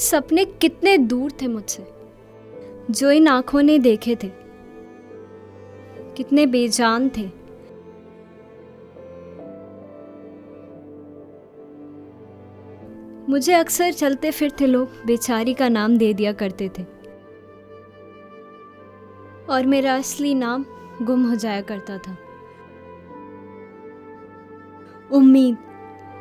सपने कितने दूर थे मुझसे जो इन आंखों ने देखे थे, कितने बेजान थे। मुझे अक्सर चलते फिरते लोग बेचारी का नाम दे दिया करते थे और मेरा असली नाम गुम हो जाया करता था।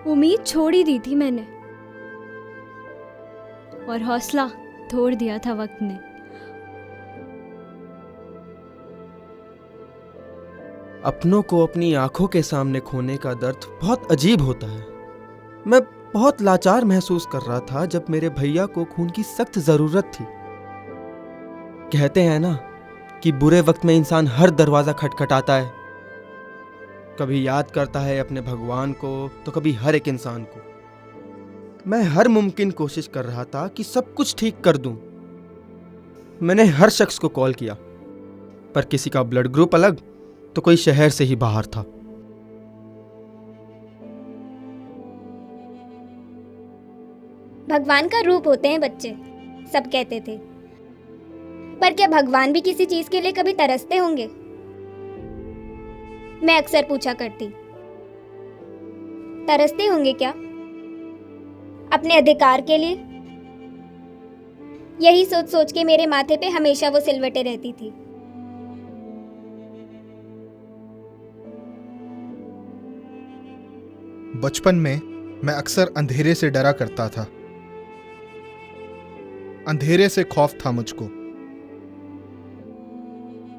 उम्मीद छोड़ ही दी थी मैंने और हौसला तोड़ दिया था वक्त ने। अपनों को अपनी आंखों के सामने खोने का दर्द बहुत अजीब होता है। मैं बहुत लाचार महसूस कर रहा था जब मेरे भैया को खून की सख्त जरूरत थी। कहते हैं ना कि बुरे वक्त में इंसान हर दरवाजा खटखटाता है, कभी याद करता है अपने भगवान को तो कभी हर एक इंसान को। मैं हर मुमकिन कोशिश कर रहा था कि सब कुछ ठीक कर दूं। मैंने हर शख्स को कॉल किया, पर किसी का ब्लड ग्रुप अलग तो कोई शहर से ही बाहर था। भगवान का रूप होते हैं बच्चे, सब कहते थे, पर क्या भगवान भी किसी चीज के लिए कभी तरसते होंगे? मैं अक्सर पूछा करती, तरसते होंगे क्या अपने अधिकार के लिए? यही सोच सोच के मेरे माथे पे हमेशा वो सिलवटें रहती थी। बचपन में मैं अक्सर अंधेरे से डरा करता था। अंधेरे से खौफ था मुझको।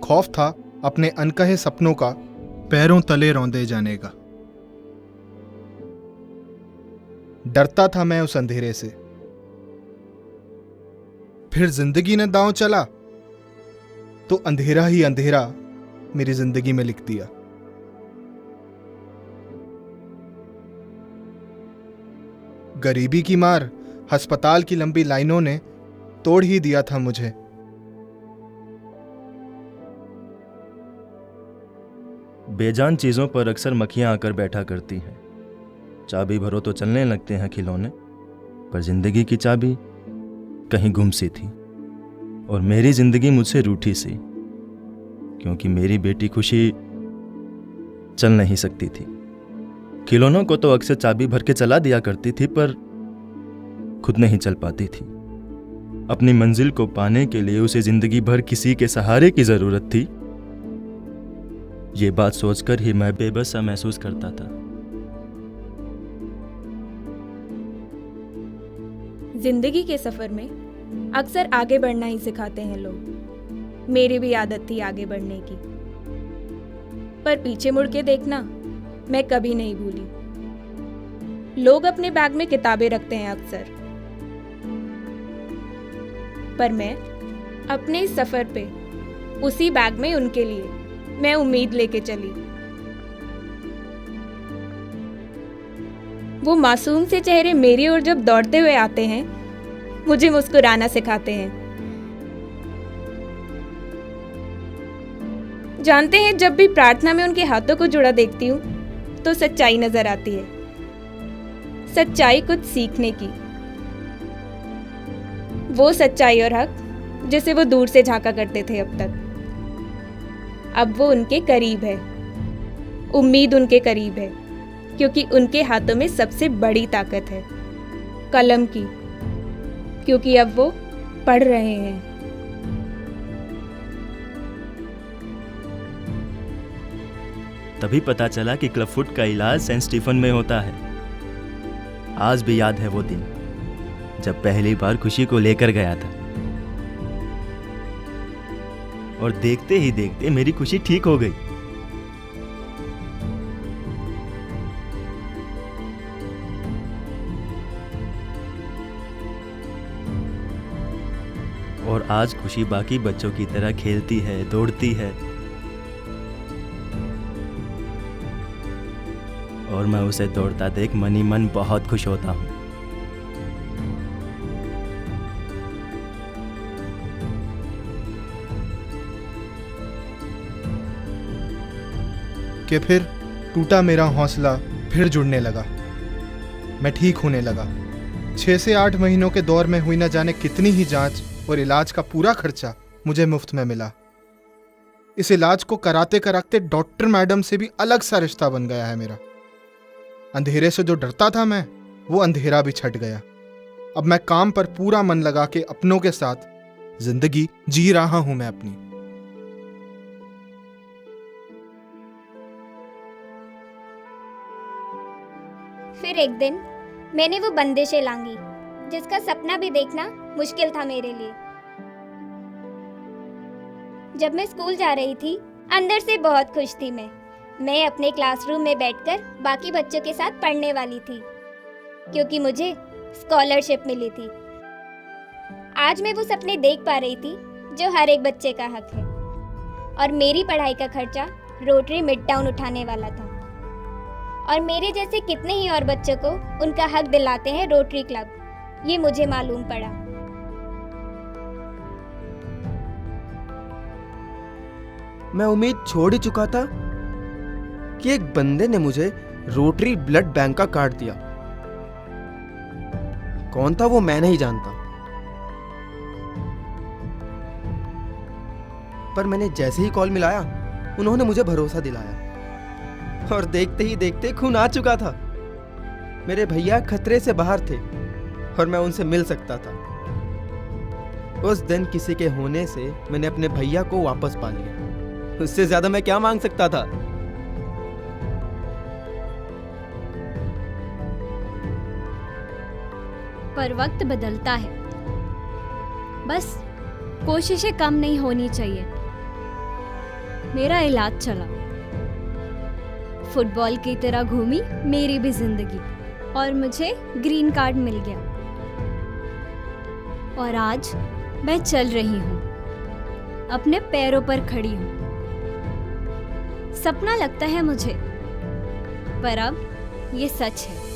खौफ था अपने अनकहे सपनों का पैरों तले रौंदे जाने का। डरता था मैं उस अंधेरे से। फिर जिंदगी ने दांव चला तो अंधेरा ही अंधेरा मेरी जिंदगी में लिख दिया। गरीबी की मार, अस्पताल की लंबी लाइनों ने तोड़ ही दिया था मुझे। बेजान चीजों पर अक्सर मक्खियां आकर बैठा करती हैं। चाबी भरो तो चलने लगते हैं खिलौने, पर जिंदगी की चाबी कहीं गुम सी थी और मेरी जिंदगी मुझसे रूठी सी, क्योंकि मेरी बेटी खुशी चल नहीं सकती थी। खिलौनों को तो अक्सर चाबी भर के चला दिया करती थी, पर खुद नहीं चल पाती थी। अपनी मंजिल को पाने के लिए उसे जिंदगी भर किसी के सहारे की जरूरत थी। ये बात सोचकर ही मैं बेबस सा महसूस करता था। जिंदगी के सफर में अक्सर आगे बढ़ना ही सिखाते हैं लोग। मेरी भी आदत थी आगे बढ़ने की, पर पीछे मुड़ के देखना मैं कभी नहीं भूली। लोग अपने बैग में किताबें रखते हैं अक्सर, पर मैं अपने सफर पे उसी बैग में उनके लिए मैं उम्मीद लेके चली। वो मासूम से चेहरे मेरी ओर जब दौड़ते हुए आते हैं, मुझे मुस्कुराना सिखाते हैं। जानते हैं, जब भी प्रार्थना में उनके हाथों को जुड़ा देखती हूँ तो सच्चाई नजर आती है। सच्चाई कुछ सीखने की, वो सच्चाई और हक जिसे वो दूर से झांका करते थे अब तक, अब वो उनके करीब है। उम्मीद उनके करीब है, क्योंकि उनके हाथों में सबसे बड़ी ताकत है, कलम की, क्योंकि अब वो पढ़ रहे हैं। तभी पता चला कि क्लबफुट का इलाज सेंट स्टीफन में होता है। आज भी याद है वो दिन जब पहली बार खुशी को लेकर गया था, और देखते ही देखते मेरी खुशी ठीक हो गई। और आज खुशी बाकी बच्चों की तरह खेलती है, दौड़ती है, और मैं उसे दौड़ता देख मन ही मन बहुत खुश होता हूँ। कि फिर टूटा मेरा हौसला फिर जुड़ने लगा। मैं ठीक होने लगा, 6 से 8 महीनों के दौर में हुई न जाने कितनी ही जांच और इलाज का पूरा खर्चा मुझे मुफ्त में मिला। इस इलाज को कराते कराते डॉक्टर मैडम से भी अलग सा रिश्ता बन गया है मेरा। अंधेरे से जो डरता था मैं, वो अंधेरा भी छट गया। अब मैं काम पर पूरा मन लगा के अपनों के साथ जिंदगी जी रहा हूं मैं अपनी। फिर एक दिन मैंने वो बंदिशें लांगी जिसका सपना भी देखना मुश्किल था मेरे लिए। जब मैं स्कूल जा रही थी, अंदर से बहुत खुश थी मैं अपने क्लासरूम में बैठकर बाकी बच्चों के साथ पढ़ने वाली थी, क्योंकि मुझे स्कॉलरशिप मिली थी। आज मैं वो सपने देख पा रही थी जो हर एक बच्चे का हक है, और मेरी पढ़ाई का खर्चा रोटरी मिड टाउन उठाने वाला था। और मेरे जैसे कितने ही और बच्चों को उनका हक दिलाते हैं रोटरी क्लब, ये मुझे मालूम पड़ा। मैं उम्मीद छोड़ ही चुका था कि एक बंदे ने मुझे रोटरी ब्लड बैंक का कार्ड दिया। कौन था वो मैं नहीं जानता, पर मैंने जैसे ही कॉल मिलाया उन्होंने मुझे भरोसा दिलाया, और देखते ही देखते खून आ चुका था। मेरे भैया खतरे से बाहर थे और मैं उनसे मिल सकता था। उस दिन किसी के होने से मैंने अपने भैया को वापस पा लिया। उससे ज्यादा मैं क्या मांग सकता था। पर वक्त बदलता है, बस कोशिशें कम नहीं होनी चाहिए। मेरा इलाज चला, फुटबॉल की तरह घूमी मेरी भी जिंदगी, और मुझे ग्रीन कार्ड मिल गया। और आज मैं चल रही हूँ, अपने पैरों पर खड़ी हूँ। सपना लगता है मुझे, पर अब ये सच है।